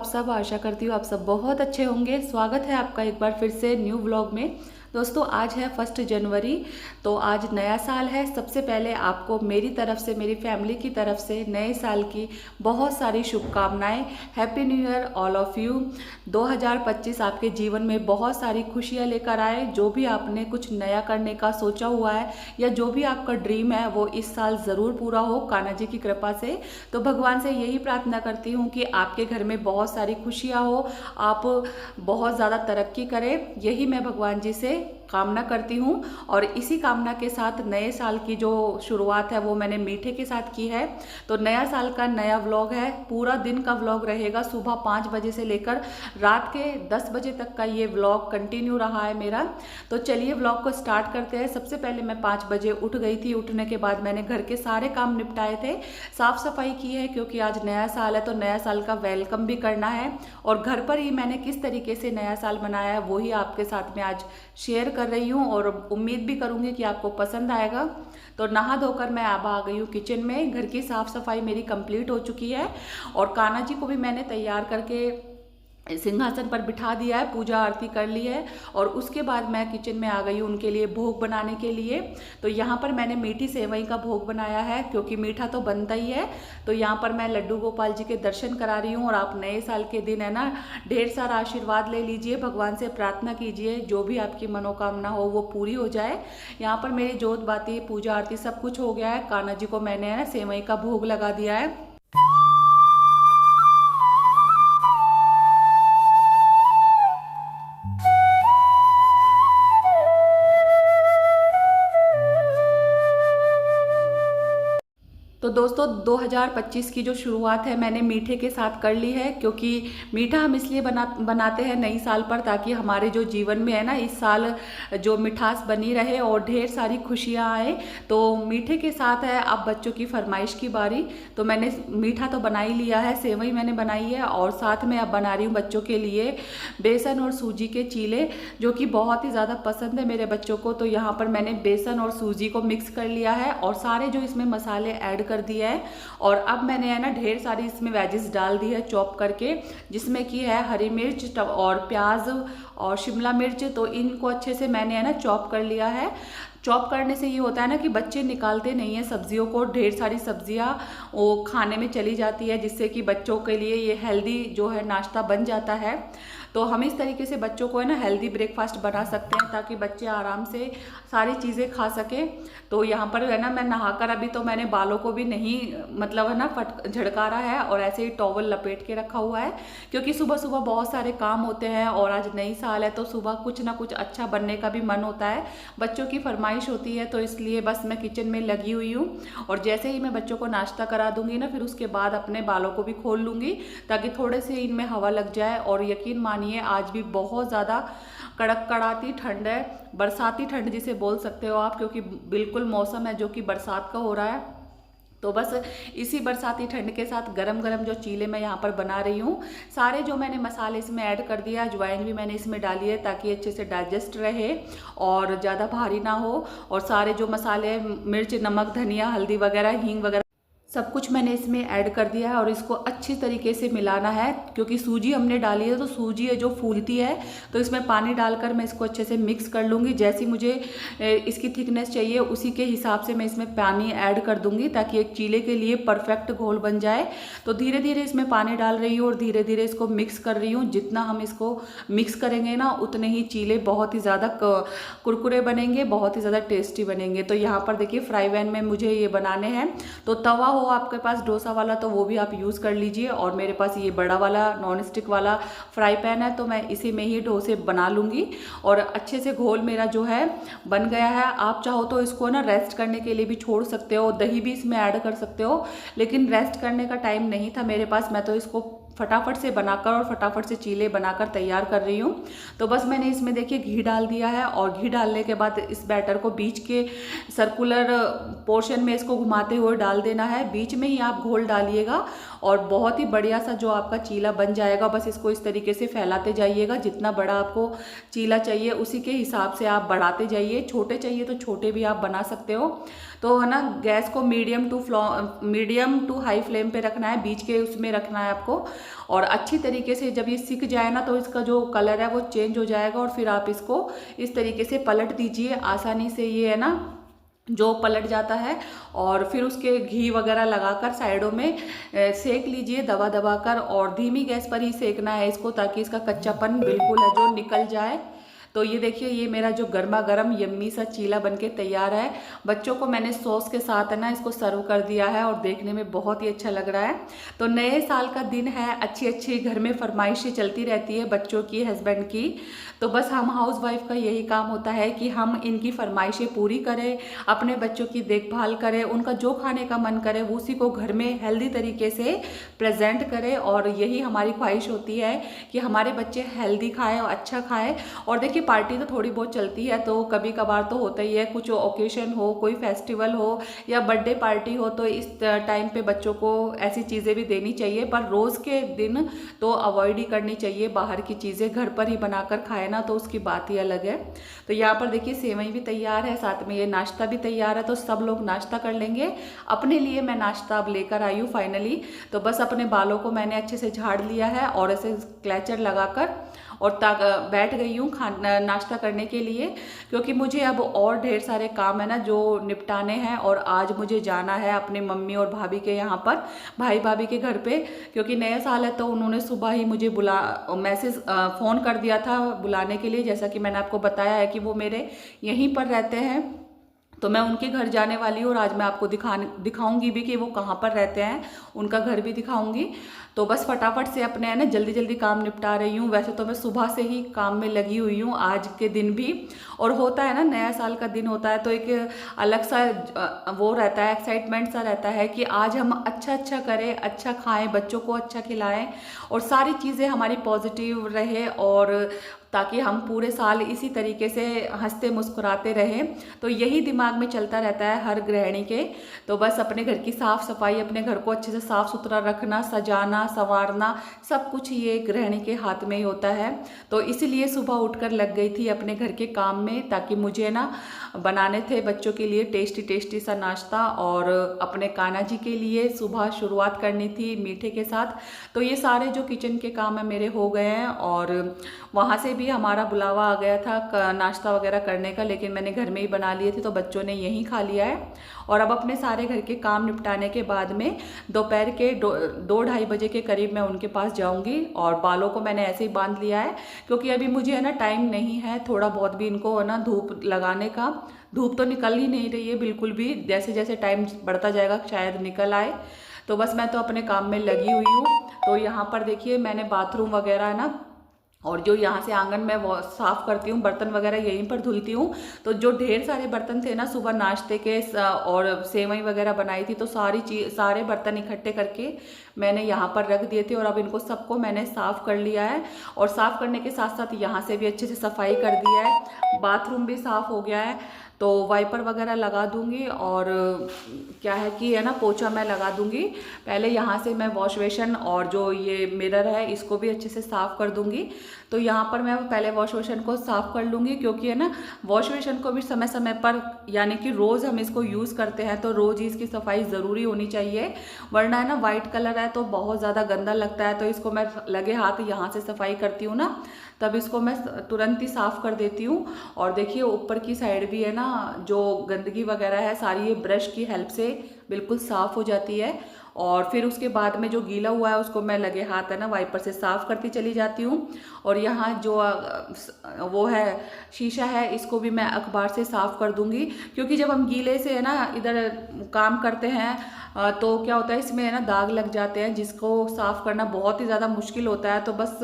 सब? आशा करती हूँ आप सब बहुत अच्छे होंगे। स्वागत है आपका एक बार फिर से न्यू व्लॉग में। दोस्तों आज है 1 जनवरी, तो आज नया साल है। सबसे पहले आपको मेरी तरफ से, मेरी फैमिली की तरफ से नए साल की बहुत सारी शुभकामनाएं। Happy new year all of you. 2025 आपके जीवन में बहुत सारी खुशियां लेकर आए। जो भी आपने कुछ नया करने का सोचा हुआ है या जो भी आपका ड्रीम है वो इस साल ज़रूर पूरा हो कान्हा जी की कृपा से। तो भगवान से यही प्रार्थना करती हूँ कि आपके घर में बहुत सारी खुशियाँ हो, आप बहुत ज़्यादा तरक्की करें, यही मैं भगवान जी से कामना करती हूँ। और इसी कामना के साथ नए साल की जो शुरुआत है वो मैंने मीठे के साथ की है। तो नया साल का नया व्लॉग है, पूरा दिन का व्लॉग रहेगा। सुबह 5 बजे से लेकर रात के 10 बजे तक का ये व्लॉग कंटिन्यू रहा है मेरा। तो चलिए व्लॉग को स्टार्ट करते हैं। सबसे पहले मैं 5 बजे उठ गई थी। उठने के बाद मैंने घर के सारे काम निपटाए थे, साफ सफाई की है, क्योंकि आज नया साल है तो नया साल का वेलकम भी करना है। और घर पर ही मैंने किस तरीके से नया साल मनाया है वही आपके साथ में आज शेयर कर रही हूँ, और उम्मीद भी करूँगी कि आपको पसंद आएगा। तो नहा धोकर मैं अब आ गई हूँ किचन में। घर की साफ़ सफाई मेरी कंप्लीट हो चुकी है और कान्हा जी को भी मैंने तैयार करके सिंहासन पर बिठा दिया है, पूजा आरती कर ली है। और उसके बाद मैं किचन में आ गई हूँ उनके लिए भोग बनाने के लिए। तो यहाँ पर मैंने मीठी सेवई का भोग बनाया है, क्योंकि मीठा तो बनता ही है। तो यहाँ पर मैं लड्डू गोपाल जी के दर्शन करा रही हूँ। और आप नए साल के दिन है ना, ढेर सारा आशीर्वाद ले लीजिए, भगवान से प्रार्थना कीजिए, जो भी आपकी मनोकामना हो वो पूरी हो जाए। यहाँ पर मेरी जोत बाती, पूजा आरती सब कुछ हो गया है। कान्हा जी को मैंने है ना सेवई का भोग लगा दिया है। तो दोस्तों 2025 की जो शुरुआत है मैंने मीठे के साथ कर ली है, क्योंकि मीठा हम इसलिए बनाते हैं नई साल पर, ताकि हमारे जो जीवन में है ना इस साल जो मिठास बनी रहे और ढेर सारी खुशियाँ आए। तो मीठे के साथ है अब बच्चों की फरमाइश की बारी। तो मैंने मीठा तो बना ही लिया है, सेवई मैंने बनाई है, और साथ में अब बना रही हूँ बच्चों के लिए बेसन और सूजी के चीले, जो कि बहुत ही ज़्यादा पसंद है मेरे बच्चों को। तो यहाँ पर मैंने बेसन और सूजी को मिक्स कर लिया है और सारे जो इसमें मसाले ऐड कर दिया है। और अब मैंने है ना ढेर सारी इसमें वेजेस डाल दी है चॉप करके, जिसमें की है हरी मिर्च और प्याज और शिमला मिर्च। तो इनको अच्छे से मैंने है ना चॉप कर लिया है। चॉप करने से ये होता है ना कि बच्चे निकालते नहीं हैं सब्जियों को, ढेर सारी सब्जियां वो खाने में चली जाती है, जिससे कि बच्चों के लिए ये हेल्दी जो है नाश्ता बन जाता है। तो हम इस तरीके से बच्चों को है ना हेल्दी ब्रेकफास्ट बना सकते हैं, ताकि बच्चे आराम से सारी चीज़ें खा सकें। तो यहाँ पर है ना मैं नहाकर अभी तो मैंने बालों को भी नहीं मतलब है ना झड़का रहा है, और ऐसे ही टॉवल लपेट के रखा हुआ है, क्योंकि सुबह सुबह बहुत सारे काम होते हैं और आज नई साल है तो सुबह कुछ ना कुछ अच्छा बनने का भी मन होता है, बच्चों की फरमाइश होती है। तो इसलिए बस मैं किचन में लगी हुई हूँ, और जैसे ही मैं बच्चों को नाश्ता करा दूंगी ना, फिर उसके बाद अपने बालों को भी खोल लूँगी, ताकि थोड़े से इनमें हवा लग जाए। और यकीन मानिए आज भी बहुत ज़्यादा कड़क कड़ाती ठंड है, बरसाती ठंड जिसे बोल सकते हो आप, क्योंकि बिल्कुल मौसम है जो कि बरसात का हो रहा है। तो बस इसी बरसाती ठंड के साथ गरम गरम जो चीले मैं यहाँ पर बना रही हूँ, सारे जो मैंने मसाले इसमें ऐड कर दिया, अजवाइन भी मैंने इसमें डाली है ताकि अच्छे से डाइजेस्ट रहे और ज़्यादा भारी ना हो। और सारे जो मसाले मिर्च, नमक, धनिया, हल्दी वगैरह, हींग वगैरह सब कुछ मैंने इसमें ऐड कर दिया है। और इसको अच्छी तरीके से मिलाना है, क्योंकि सूजी हमने डाली है तो सूजी है जो फूलती है। तो इसमें पानी डालकर मैं इसको अच्छे से मिक्स कर लूँगी। जैसी मुझे इसकी थिकनेस चाहिए उसी के हिसाब से मैं इसमें पानी ऐड कर दूँगी, ताकि एक चीले के लिए परफेक्ट घोल बन जाए। तो धीरे धीरे इसमें पानी डाल रही हूँ और धीरे धीरे इसको मिक्स कर रही हूँ। जितना हम इसको मिक्स करेंगे ना उतने ही चीले बहुत ही ज़्यादा कुरकुरे बनेंगे, बहुत ही ज़्यादा टेस्टी बनेंगे। तो यहाँ पर देखिए फ्राई पैन में मुझे ये बनाने हैं। तो तवा हो आपके पास डोसा वाला तो वो भी आप यूज़ कर लीजिए, और मेरे पास ये बड़ा वाला नॉन स्टिक वाला फ्राई पैन है, तो मैं इसी में ही डोसे बना लूँगी। और अच्छे से घोल मेरा जो है बन गया है। आप चाहो तो इसको ना रेस्ट करने के लिए भी छोड़ सकते हो, दही भी इसमें ऐड कर सकते हो, लेकिन रेस्ट करने का टाइम नहीं था मेरे पास, मैं तो इसको फटाफट से बनाकर और फटाफट से चीले बनाकर तैयार कर रही हूँ। तो बस मैंने इसमें देखिए घी डाल दिया है, और घी डालने के बाद इस बैटर को बीच के सर्कुलर पोर्शन में इसको घुमाते हुए डाल देना है। बीच में ही आप घोल डालिएगा और बहुत ही बढ़िया सा जो आपका चीला बन जाएगा। बस इसको इस तरीके से फैलाते जाइएगा, जितना बड़ा आपको चीला चाहिए उसी के हिसाब से आप बढ़ाते जाइए। छोटे चाहिए तो छोटे भी आप बना सकते हो। तो है ना, गैस को मीडियम टू हाई फ्लेम पे रखना है, बीच के उसमें रखना है आपको। और अच्छी तरीके से जब ये सिक जाए ना तो इसका जो कलर है वो चेंज हो जाएगा, और फिर आप इसको इस तरीके से पलट दीजिए। आसानी से ये है ना जो पलट जाता है। और फिर उसके घी वगैरह लगाकर साइडों में सेक लीजिए दबा दबा कर, और धीमी गैस पर ही सेकना है इसको, ताकि इसका कच्चापन बिल्कुल है जो निकल जाए। तो ये देखिए, ये मेरा जो गर्मा गर्म यम्मी सा चीला बनके तैयार है। बच्चों को मैंने सॉस के साथ है ना इसको सर्व कर दिया है, और देखने में बहुत ही अच्छा लग रहा है। तो नए साल का दिन है, अच्छी अच्छी घर में फरमाइशें चलती रहती है बच्चों की, हस्बैंड की। तो बस हम हाउस वाइफ का यही काम होता है कि हम इनकी फरमाइशें पूरी करें, अपने बच्चों की देखभाल करें, उनका जो खाने का मन करे उसी को घर में हेल्दी तरीके से प्रेजेंट करें। और यही हमारी ख्वाहिश होती है कि हमारे बच्चे हेल्दी खाएं और अच्छा खाएं। और देखिए, पार्टी तो थोड़ी बहुत चलती है, तो कभी कभार तो होता ही है, कुछ ओकेशन हो, कोई फेस्टिवल हो या बर्थडे पार्टी हो, तो इस टाइम पे बच्चों को ऐसी चीज़ें भी देनी चाहिए। पर रोज़ के दिन तो अवॉइड ही करनी चाहिए बाहर की चीज़ें, घर पर ही बनाकर खाए ना तो उसकी बात ही अलग है। तो यहाँ पर देखिए सेवई भी तैयार है, साथ में ये नाश्ता भी तैयार है। तो सब लोग नाश्ता कर लेंगे। अपने लिए मैं नाश्ता अब लेकर आई हूँ फाइनली। तो बस अपने बालों को मैंने अच्छे से झाड़ लिया है और ऐसे क्लेचर लगाकर और बैठ गई हूँ खाना नाश्ता करने के लिए, क्योंकि मुझे अब और ढेर सारे काम है ना जो निपटाने हैं। और आज मुझे जाना है अपने मम्मी और भाभी के यहाँ पर, भाई भाभी के घर पे, क्योंकि नया साल है। तो उन्होंने सुबह ही मुझे फ़ोन कर दिया था बुलाने के लिए, जैसा कि मैंने आपको बताया है कि वो मेरे यहीं पर रहते हैं। तो मैं उनके घर जाने वाली हूँ, और आज मैं आपको दिखाऊंगी भी कि वो कहाँ पर रहते हैं, उनका घर भी दिखाऊंगी। तो बस फटाफट से अपने है ना जल्दी जल्दी काम निपटा रही हूँ। वैसे तो मैं सुबह से ही काम में लगी हुई हूँ आज के दिन भी। और होता है ना, नया साल का दिन होता है तो एक अलग सा वो रहता है, एक्साइटमेंट सा रहता है कि आज हम अच्छा अच्छा करें, अच्छा खाएं, बच्चों को अच्छा खिलाएं, और सारी चीज़ें हमारी पॉजिटिव रहे, और ताकि हम पूरे साल इसी तरीके से हंसते मुस्कुराते रहें। तो यही दिमाग में चलता रहता है हर गृहिणी के। तो बस अपने घर की साफ़ सफाई, अपने घर को अच्छे से साफ़ सुथरा रखना, सजाना संवारना, सब कुछ ये गृहिणी के हाथ में ही होता है। तो इसीलिए सुबह उठकर लग गई थी अपने घर के काम में, ताकि मुझे ना बनाने थे बच्चों के लिए टेस्टी टेस्टी सा नाश्ता, और अपने कान्हा जी के लिए सुबह शुरुआत करनी थी मीठे के साथ। तो ये सारे जो किचन के काम है मेरे हो गए हैं, और वहाँ से भी हमारा बुलावा आ गया था नाश्ता वगैरह करने का, लेकिन मैंने घर में ही बना लिए थे तो बच्चों ने यहीं खा लिया है। और अब अपने सारे घर के काम निपटाने के बाद में दोपहर के 2-2:30 बजे के करीब मैं उनके पास जाऊंगी। और बालों को मैंने ऐसे ही बांध लिया है, क्योंकि अभी मुझे है ना टाइम नहीं है थोड़ा बहुत भी इनको है ना धूप लगाने का। धूप तो निकल ही नहीं रही है बिल्कुल भी, जैसे जैसे टाइम बढ़ता जाएगा शायद निकल आए। तो बस मैं तो अपने काम में लगी हुई हूँ। तो यहाँ पर देखिए मैंने बाथरूम वगैरह है ना, और जो यहाँ से आंगन में वो साफ़ करती हूँ, बर्तन वगैरह यहीं पर धुलती हूँ। तो जो ढेर सारे बर्तन थे ना सुबह नाश्ते के और सेवई वगैरह बनाई थी, तो सारे बर्तन इकट्ठे करके मैंने यहाँ पर रख दिए थे, और अब इनको सबको मैंने साफ़ कर लिया है। और साफ़ करने के साथ साथ यहाँ से भी अच्छे से सफाई कर दिया है, बाथरूम भी साफ़ हो गया है। तो वाइपर वगैरह लगा दूंगी, और क्या है कि है ना पोछा मैं लगा दूंगी। पहले यहाँ से मैं वॉश बेसिन और जो ये मिरर है इसको भी अच्छे से साफ़ कर दूंगी। तो यहाँ पर मैं पहले वॉश बेसिन को साफ़ कर लूँगी, क्योंकि है ना वॉश बेसिन को भी समय समय पर, यानी कि रोज़ हम इसको यूज़ करते हैं तो रोज़ ही इसकी सफाई ज़रूरी होनी चाहिए, वरना है ना वाइट कलर है तो बहुत ज़्यादा गंदा लगता है। तो इसको मैं लगे हाथ यहाँ से सफाई करती हूँ ना, तब इसको मैं तुरंत ही साफ़ कर देती हूँ। और देखिए ऊपर की साइड भी है ना जो गंदगी वगैरह है सारी ये ब्रश की हेल्प से बिल्कुल साफ़ हो जाती है। और फिर उसके बाद में जो गीला हुआ है उसको मैं लगे हाथ है ना वाइपर से साफ़ करती चली जाती हूँ। और यहाँ जो वो है शीशा है इसको भी मैं अखबार से साफ़ कर दूँगी, क्योंकि जब हम गीले से है ना इधर काम करते हैं तो क्या होता है इसमें है ना दाग लग जाते हैं, जिसको साफ़ करना बहुत ही ज़्यादा मुश्किल होता है। तो बस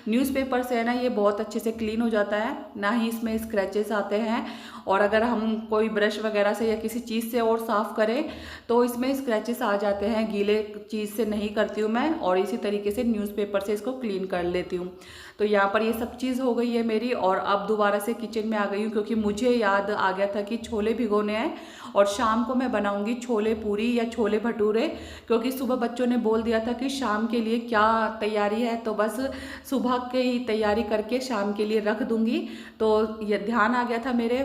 न्यूज़पेपर से है ना ये बहुत अच्छे से क्लीन हो जाता है, ना ही इसमें स्क्रैचेस आते हैं। और अगर हम कोई ब्रश वगैरह से या किसी चीज़ से और साफ़ करें तो इसमें स्क्रैचेस आ जाते हैं गीले चीज़ से नहीं करती हूँ मैं, और इसी तरीके से न्यूज़पेपर से इसको क्लीन कर लेती हूँ। तो यहाँ पर ये सब चीज़ हो गई है मेरी, और अब दोबारा से किचन में आ गई हूँ क्योंकि मुझे याद आ गया था कि छोले भिगोने हैं और शाम को मैं बनाऊँगी छोले पूरी या छोले भटूरे, क्योंकि सुबह बच्चों ने बोल दिया था कि शाम के लिए क्या तैयारी है, तो बस सुबह की तैयारी करके शाम के लिए रख दूँगी। तो ये ध्यान आ गया था मेरे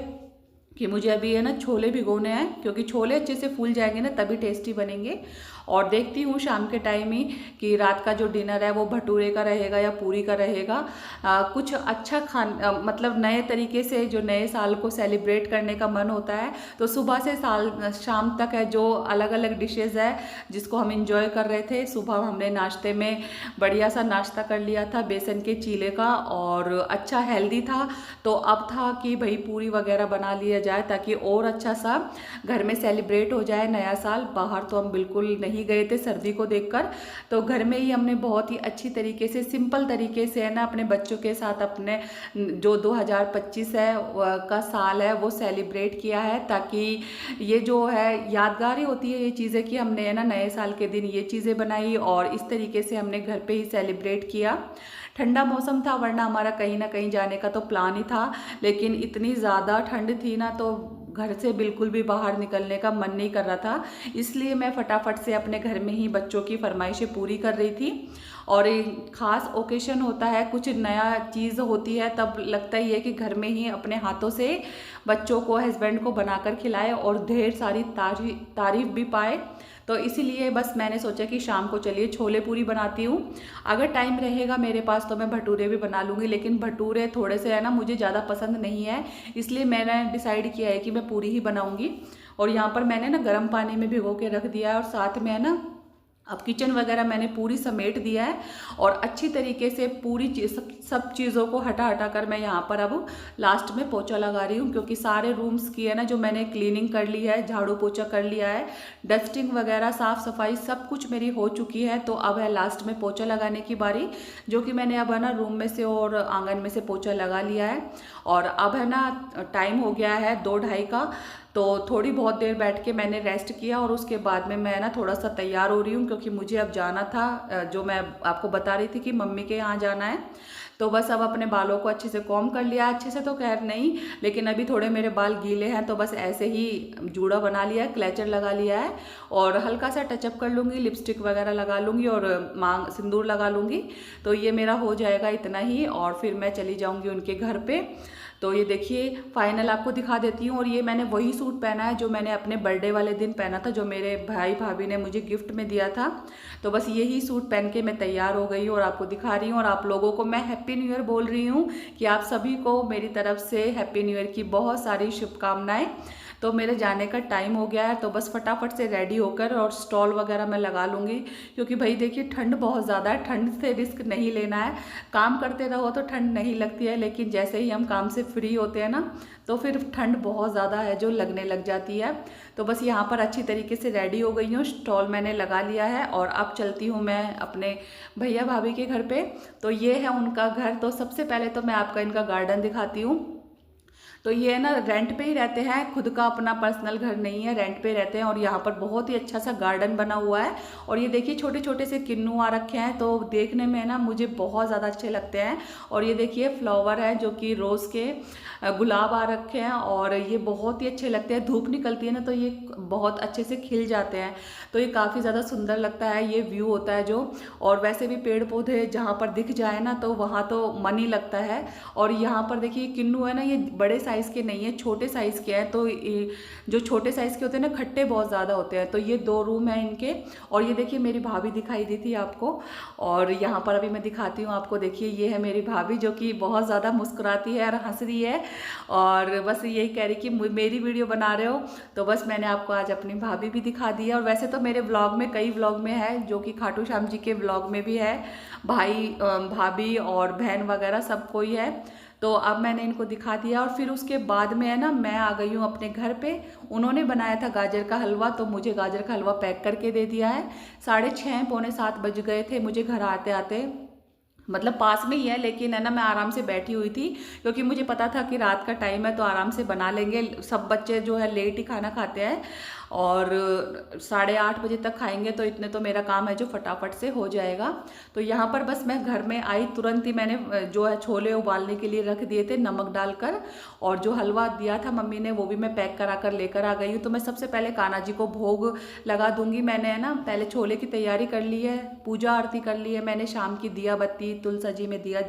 कि मुझे अभी है ना छोले भिगोने हैं, क्योंकि छोले अच्छे से फूल जाएंगे ना तभी टेस्टी बनेंगे। और देखती हूँ शाम के टाइम ही कि रात का जो डिनर है वो भटूरे का रहेगा या पूरी का रहेगा। कुछ अच्छा मतलब नए तरीके से जो नए साल को सेलिब्रेट करने का मन होता है, तो सुबह से शाम तक है जो अलग अलग डिशेज़ है जिसको हम इंजॉय कर रहे थे। सुबह हमने नाश्ते में बढ़िया सा नाश्ता कर लिया था बेसन के चीले का, और अच्छा हेल्दी था। तो अब था कि भाई पूरी वगैरह बना लिया जाए ताकि और अच्छा सा घर में सेलिब्रेट हो जाए नया साल। बाहर तो हम बिल्कुल नहीं गए थे सर्दी को देखकर, तो घर में ही हमने बहुत ही अच्छी तरीके से सिंपल तरीके से है ना अपने बच्चों के साथ अपने जो 2025 है का साल है वो सेलिब्रेट किया है, ताकि ये जो है यादगारी होती है ये चीज़ें कि हमने है ना नए साल के दिन ये चीज़ें बनाई और इस तरीके से हमने घर पे ही सेलिब्रेट किया। ठंडा मौसम था, वरना हमारा कहीं ना कहीं जाने का तो प्लान ही था, लेकिन इतनी ज़्यादा ठंड थी ना तो घर से बिल्कुल भी बाहर निकलने का मन नहीं कर रहा था। इसलिए मैं फटाफट से अपने घर में ही बच्चों की फरमाइशें पूरी कर रही थी। और एक ख़ास ओकेशन होता है, कुछ नया चीज़ होती है, तब लगता ही है कि घर में ही अपने हाथों से बच्चों को हस्बैंड को बनाकर खिलाए और ढेर सारी तारीफ भी पाए। तो इसीलिए बस मैंने सोचा कि शाम को चलिए छोले पूरी बनाती हूँ। अगर टाइम रहेगा मेरे पास तो मैं भटूरे भी बना लूँगी, लेकिन भटूरे थोड़े से है ना मुझे ज़्यादा पसंद नहीं है, इसलिए मैंने डिसाइड किया है कि मैं पूरी ही बनाऊँगी। और यहाँ पर मैंने ना गर्म पानी में भिगो के रख दिया है, और साथ में है ना अब किचन वगैरह मैंने पूरी समेट दिया है, और अच्छी तरीके से पूरी सब चीज़ों को हटा हटा कर मैं यहाँ पर अब लास्ट में पोछा लगा रही हूँ, क्योंकि सारे रूम्स की है ना जो मैंने क्लीनिंग कर ली है, झाड़ू पोछा कर लिया है, डस्टिंग वगैरह साफ़ सफाई सब कुछ मेरी हो चुकी है। तो अब है लास्ट में पोछा लगाने की बारी, जो कि मैंने अब है ना रूम में से और आंगन में से पोछा लगा लिया है। और अब है ना टाइम हो गया है 2-2:30 का, तो थोड़ी बहुत देर बैठ के मैंने रेस्ट किया, और उसके बाद में मैं ना थोड़ा सा तैयार हो रही हूँ, क्योंकि मुझे अब जाना था, जो मैं आपको बता रही थी कि मम्मी के यहाँ जाना है। तो बस अब अपने बालों को अच्छे से कॉम्ब कर लिया, अच्छे से तो खैर नहीं, लेकिन अभी थोड़े मेरे बाल गीले हैं, तो बस ऐसे ही जूड़ा बना लिया है, क्लेचर लगा लिया है, और हल्का सा टचअप कर लूँगी, लिपस्टिक वगैरह लगा लूँगी और मांग सिंदूर लगा लूँगी। तो ये मेरा हो जाएगा इतना ही, और फिर मैं चली जाऊँगी उनके घर पे। तो ये देखिए फाइनल आपको दिखा देती हूँ, और ये मैंने वही सूट पहना है जो मैंने अपने बर्थडे वाले दिन पहना था, जो मेरे भाई भाभी ने मुझे गिफ्ट में दिया था। तो बस यही सूट पहन के मैं तैयार हो गई हूँ और आपको दिखा रही हूँ, और आप लोगों को मैं हैप्पी न्यू ईयर बोल रही हूँ कि आप सभी को मेरी तरफ से हैप्पी न्यू ईयर की बहुत सारी शुभकामनाएं। तो मेरे जाने का टाइम हो गया है, तो बस फटाफट से रेडी होकर और स्टॉल वगैरह मैं लगा लूँगी, क्योंकि भाई देखिए ठंड बहुत ज़्यादा है, ठंड से रिस्क नहीं लेना है। काम करते रहो तो ठंड नहीं लगती है, लेकिन जैसे ही हम काम से फ्री होते हैं ना तो फिर ठंड बहुत ज़्यादा है जो लगने लग जाती है। तो बस यहाँ पर अच्छी तरीके से रेडी हो गई हूँ, स्टॉल मैंने लगा लिया है, और अब चलती हूँ मैं अपने भैया भाभी के घर पे। तो ये है उनका घर। तो सबसे पहले तो मैं आपका इनका गार्डन दिखाती हूँ। तो ये ना रेंट पे ही रहते हैं, खुद का अपना पर्सनल घर नहीं है, रेंट पे रहते हैं, और यहाँ पर बहुत ही अच्छा सा गार्डन बना हुआ है। और ये देखिए छोटे छोटे से किन्नू आ रखे हैं, तो देखने में ना मुझे बहुत ज़्यादा अच्छे लगते हैं। और ये देखिए फ्लावर है जो कि रोज़ के गुलाब आ रखे हैं, और ये बहुत ही अच्छे लगते हैं। धूप निकलती है ना तो ये बहुत अच्छे से खिल जाते हैं, तो ये काफ़ी ज़्यादा सुंदर लगता है, ये व्यू होता है जो। और वैसे भी पेड़ पौधे जहाँ पर दिख जाए ना तो वहाँ तो मन ही लगता है। और यहाँ पर देखिए किन्नू है ना, ये बड़े साइज़ के नहीं है, छोटे साइज़ के हैं। तो जो छोटे साइज़ के होते हैं ना खट्टे बहुत ज़्यादा होते हैं। तो ये 2 रूम हैं इनके। और ये देखिए मेरी भाभी दिखाई दी थी आपको, और यहाँ पर अभी मैं दिखाती हूँ आपको। देखिए ये है मेरी भाभी जो कि बहुत ज़्यादा मुस्कुराती है और हंस रही है, और बस यही कह रही कि मेरी वीडियो बना रहे हो। तो बस मैंने आपको आज अपनी भाभी भी दिखा दी है। और वैसे तो मेरे व्लॉग में कई व्लॉग में है, जो कि खाटू श्याम जी के व्लॉग में भी है, भाई भाभी और बहन वगैरह सब कोई है। तो अब मैंने इनको दिखा दिया, और फिर उसके बाद में है ना मैं आ गई हूँ अपने घर पे। उन्होंने बनाया था गाजर का हलवा, तो मुझे गाजर का हलवा पैक करके दे दिया है। 6:30 पौने 7 बज गए थे मुझे घर आते आते, मतलब पास में ही है, लेकिन है ना मैं आराम से बैठी हुई थी, क्योंकि मुझे पता था कि रात का टाइम है तो आराम से बना लेंगे। सब बच्चे जो है लेट ही खाना खाते हैं। और 8:30 बजे तक खाएंगे, तो इतने तो मेरा काम है जो फटाफट से हो जाएगा। तो यहाँ पर बस मैं घर में आई तुरंत ही मैंने जो है छोले उबालने के लिए रख दिए थे नमक डालकर, और जो हलवा दिया था मम्मी ने वो भी मैं पैक करा कर लेकर आ गई हूँ। तो मैं सबसे पहले कान्हा जी को भोग लगा दूंगी। मैंने है ना पहले छोले की तैयारी कर ली है, पूजा आरती कर ली है मैंने, शाम की दिया बत्ती तुलसा जी में दिया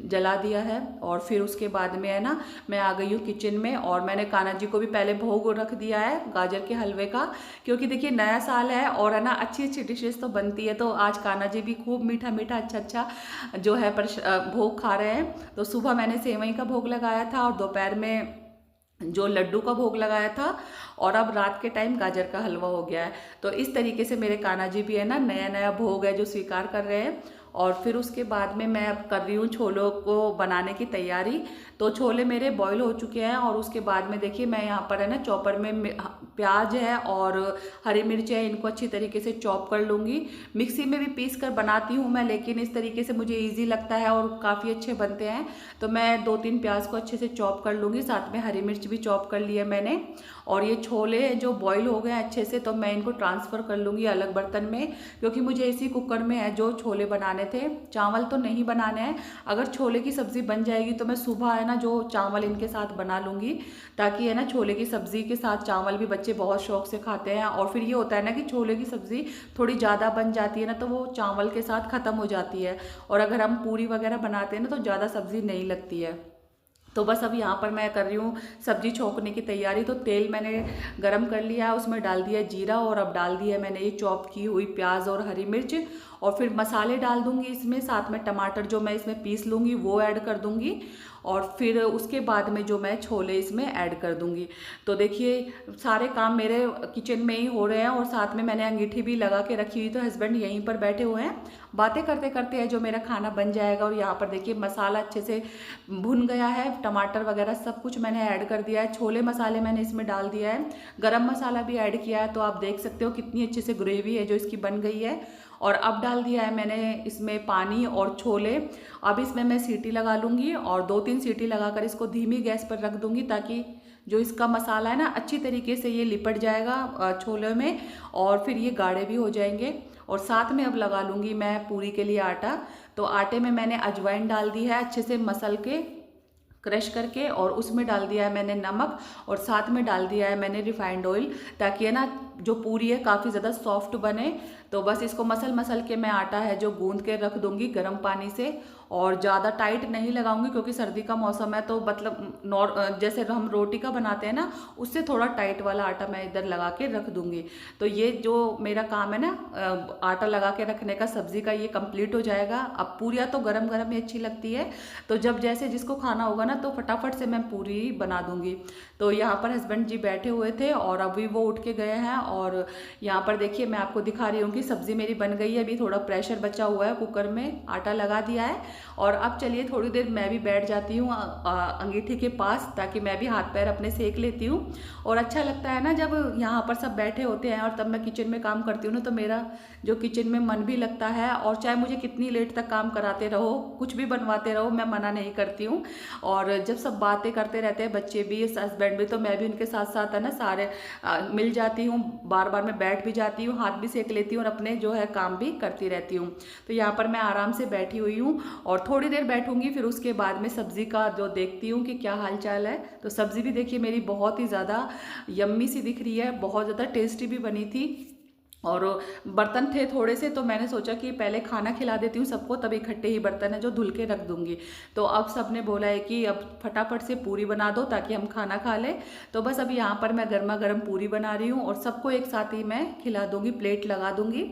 जला दिया है, और फिर उसके बाद में है ना मैं आ गई हूँ किचन में, और मैंने कान्हा जी को भी पहले भोग रख दिया है गाजर के हलवे का, क्योंकि देखिए नया साल है और है ना अच्छी अच्छी डिशेस तो बनती है। तो आज कान्हा जी भी खूब मीठा मीठा अच्छा अच्छा जो है भोग खा रहे हैं। तो सुबह मैंने सेवई का भोग लगाया था, और दोपहर में जो लड्डू का भोग लगाया था, और अब रात के टाइम गाजर का हलवा हो गया है। तो इस तरीके से मेरे कान्हा जी भी है ना नया नया भोग है जो स्वीकार कर रहे हैं। और फिर उसके बाद में मैं अब कर रही हूँ छोलों को बनाने की तैयारी। तो छोले मेरे बॉईल हो चुके हैं, और उसके बाद में देखिए मैं यहाँ पर है ना चॉपर में प्याज है और हरी मिर्च है, इनको अच्छी तरीके से चॉप कर लूँगी। मिक्सी में भी पीस कर बनाती हूँ मैं, लेकिन इस तरीके से मुझे ईजी लगता है और काफ़ी अच्छे बनते हैं। तो मैं 2-3 प्याज को अच्छे से चॉप कर लूँगी, साथ में हरी मिर्च भी चॉप कर लिया मैंने। और ये छोले जो बॉईल हो गए हैं अच्छे से, तो मैं इनको ट्रांसफ़र कर लूँगी अलग बर्तन में, क्योंकि मुझे इसी कुकर में है जो छोले बनाने थे, चावल तो नहीं बनाने हैं। अगर छोले की सब्ज़ी बन जाएगी तो मैं सुबह है ना जो चावल इनके साथ बना लूँगी, ताकि है ना छोले की सब्ज़ी के साथ चावल भी बच्चे बहुत शौक से खाते हैं। और फिर ये होता है ना कि छोले की सब्ज़ी थोड़ी ज़्यादा बन जाती है ना, तो वो चावल के साथ ख़त्म हो जाती है, और अगर हम पूरी वगैरह बनाते हैं ना तो ज़्यादा सब्ज़ी नहीं लगती है। तो बस अब यहाँ पर मैं कर रही हूँ सब्जी छोंकने की तैयारी। तो तेल मैंने गरम कर लिया, उसमें डाल दिया जीरा, और अब डाल दिया मैंने ये चॉप की हुई प्याज और हरी मिर्च, और फिर मसाले डाल दूंगी इसमें, साथ में टमाटर जो मैं इसमें पीस लूँगी वो ऐड कर दूंगी, और फिर उसके बाद में जो मैं छोले इसमें ऐड कर दूंगी। तो देखिए सारे काम मेरे किचन में ही हो रहे हैं, और साथ में मैंने अंगीठी भी लगा के रखी हुई, तो हस्बैंड यहीं पर बैठे हुए हैं, बातें करते करते है जो मेरा खाना बन जाएगा। और यहाँ पर देखिए मसाला अच्छे से भुन गया है, टमाटर वगैरह सब कुछ मैंने ऐड कर दिया है, छोले मसाले मैंने इसमें डाल दिया है, गरम मसाला भी ऐड किया है। तो आप देख सकते हो कितनी अच्छे से ग्रेवी है जो इसकी बन गई है। और अब डाल दिया है मैंने इसमें पानी और छोले। अब इसमें मैं सीटी लगा लूँगी, और 2-3 सीटी लगाकर इसको धीमी गैस पर रख दूँगी, ताकि जो इसका मसाला है ना अच्छी तरीके से ये लिपट जाएगा छोले में, और फिर ये गाढ़े भी हो जाएंगे। और साथ में अब लगा लूँगी मैं पूरी के लिए आटा। तो आटे में मैंने अजवाइन डाल दी है अच्छे से मसल के, क्रश करके, और उसमें डाल दिया है मैंने नमक, और साथ में डाल दिया है मैंने रिफाइंड ऑयल, ताकि है ना जो पूरी है काफ़ी ज़्यादा सॉफ्ट बने। तो बस इसको मसल मसल के मैं आटा है जो गूंद के रख दूंगी गर्म पानी से, और ज़्यादा टाइट नहीं लगाऊंगी, क्योंकि सर्दी का मौसम है, तो मतलब जैसे हम रोटी का बनाते हैं ना उससे थोड़ा टाइट वाला आटा मैं इधर लगा के रख दूंगी। तो ये जो मेरा काम है ना आटा लगा के रखने का सब्जी का, ये कंप्लीट हो जाएगा। अब पूरियाँ तो गरम गरम ही अच्छी लगती है, तो जब जैसे जिसको खाना होगा ना तो फटाफट से मैं पूरी बना दूंगी। तो यहाँ पर हस्बैंड जी बैठे हुए थे, और अभी वो उठ के गए हैं। और यहाँ पर देखिए मैं आपको दिखा रही हूँ कि सब्जी मेरी बन गई है, अभी थोड़ा प्रेशर बचा हुआ है, कुकर में आटा लगा दिया है। और अब चलिए थोड़ी देर मैं भी बैठ जाती हूँ अंगीठी के पास, ताकि मैं भी हाथ पैर अपने सेक लेती हूँ। और अच्छा लगता है ना जब यहाँ पर सब बैठे होते हैं, और तब मैं किचन में काम करती हूँ ना, तो मेरा जो किचन में मन भी लगता है। और चाहे मुझे कितनी लेट तक काम कराते रहो, कुछ भी बनवाते रहो, मैं मना नहीं करती हूँ। और जब सब बातें करते रहते हैं, बच्चे भी हस्बैंड भी, तो मैं भी उनके साथ साथ है ना सारे मिल जाती हूँ, बार बार मैं बैठ भी जाती हूँ, हाथ भी सेक लेती हूँ, और अपने जो है काम भी करती रहती हूँ। तो यहाँ पर मैं आराम से बैठी हुई हूँ, और थोड़ी देर बैठूंगी, फिर उसके बाद में सब्जी का जो देखती हूँ कि क्या हाल चाल है। तो सब्जी भी देखिए मेरी बहुत ही ज़्यादा यम्मी सी दिख रही है, बहुत ज़्यादा टेस्टी भी बनी थी। और बर्तन थे थोड़े से, तो मैंने सोचा कि पहले खाना खिला देती हूँ सबको, तब इकट्ठे ही बर्तन है जो धुल के रख दूंगी। तो अब सबने बोला है कि अब फटाफट से पूरी बना दो ताकि हम खाना खा लें। तो बस अभी यहाँ पर मैं गर्मा गर्म पूरी बना रही हूँ, और सबको एक साथ ही मैं खिला दूंगी, प्लेट लगा दूंगी।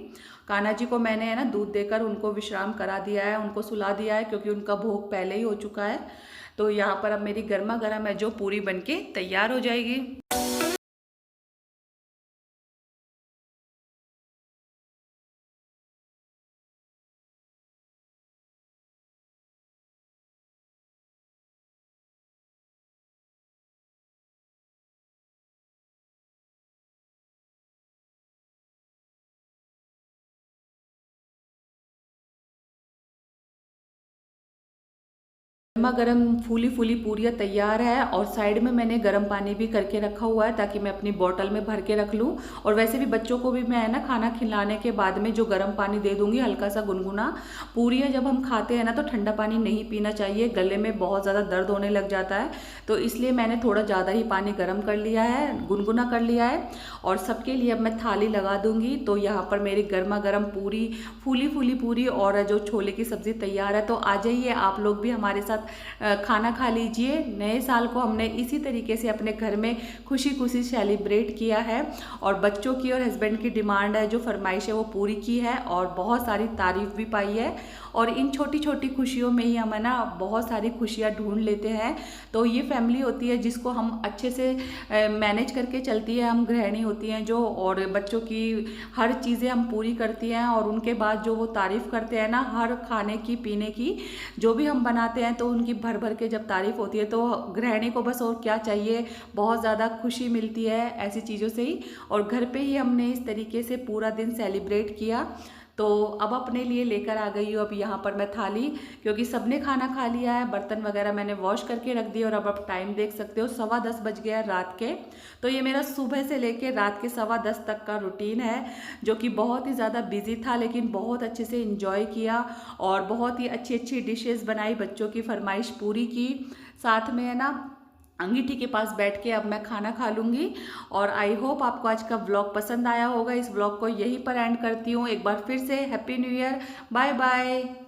कान्हा जी को मैंने है ना दूध देकर उनको विश्राम करा दिया है, उनको सुला दिया है, क्योंकि उनका भोग पहले ही हो चुका है। तो यहाँ पर अब मेरी गर्मा गर्म है जो पूरी बनके तैयार हो जाएगी। गर्मा गर्म फूली फूली पूरियाँ तैयार है और साइड में मैंने गर्म पानी भी करके रखा हुआ है ताकि मैं अपनी बोतल में भर के रख लूँ। और वैसे भी बच्चों को भी मैं है ना खाना खिलाने के बाद में जो गर्म पानी दे दूँगी हल्का सा गुनगुना। पूरियाँ जब हम खाते हैं ना तो ठंडा पानी नहीं पीना चाहिए, गले में बहुत ज़्यादा दर्द होने लग जाता है। तो इसलिए मैंने थोड़ा ज़्यादा ही पानी गर्म कर लिया है, गुनगुना कर लिया है। और सबके लिए अब मैं थाली लगा दूँगी। तो यहाँ पर मेरी गर्मा गर्म पूरी, फूली फूली पूरी और जो छोले की सब्ज़ी तैयार है। तो आ जाइए आप लोग भी हमारे साथ खाना खा लीजिए। नए साल को हमने इसी तरीके से अपने घर में खुशी खुशी सेलिब्रेट किया है और बच्चों की और हस्बैंड की डिमांड है, जो फरमाइश है वो पूरी की है और बहुत सारी तारीफ भी पाई है। और इन छोटी छोटी खुशियों में ही हम है ना बहुत सारी खुशियाँ ढूंढ लेते हैं। तो ये फैमिली होती है जिसको हम अच्छे से मैनेज करके चलती है। हम गृहिणी होती हैं जो, और बच्चों की हर चीज़ें हम पूरी करती हैं और उनके बाद जो वो तारीफ़ करते हैं ना हर खाने की पीने की, जो भी हम बनाते हैं तो उनकी भर भर के जब तारीफ़ होती है तो गृहिणी को बस और क्या चाहिए, बहुत ज़्यादा खुशी मिलती है ऐसी चीज़ों से ही। और घर पे ही हमने इस तरीके से पूरा दिन सेलिब्रेट किया। तो अब अपने लिए लेकर आ गई हूँ अब यहाँ पर मैं थाली, क्योंकि सबने खाना खा लिया है, बर्तन वगैरह मैंने वॉश करके रख दिए। और अब टाइम देख सकते हो 10:15 बज गया है रात के। तो ये मेरा सुबह से लेके रात के 10:15 तक का रूटीन है, जो कि बहुत ही ज़्यादा बिजी था लेकिन बहुत अच्छे से इंजॉय किया और बहुत ही अच्छी अच्छी डिशेज़ बनाई, बच्चों की फरमाइश पूरी की। साथ में है ना अंगीठी के पास बैठ के अब मैं खाना खा लूँगी। और आई होप आपको आज का व्लॉग पसंद आया होगा। इस व्लॉग को यहीं पर एंड करती हूँ। एक बार फिर से happy new year, bye bye.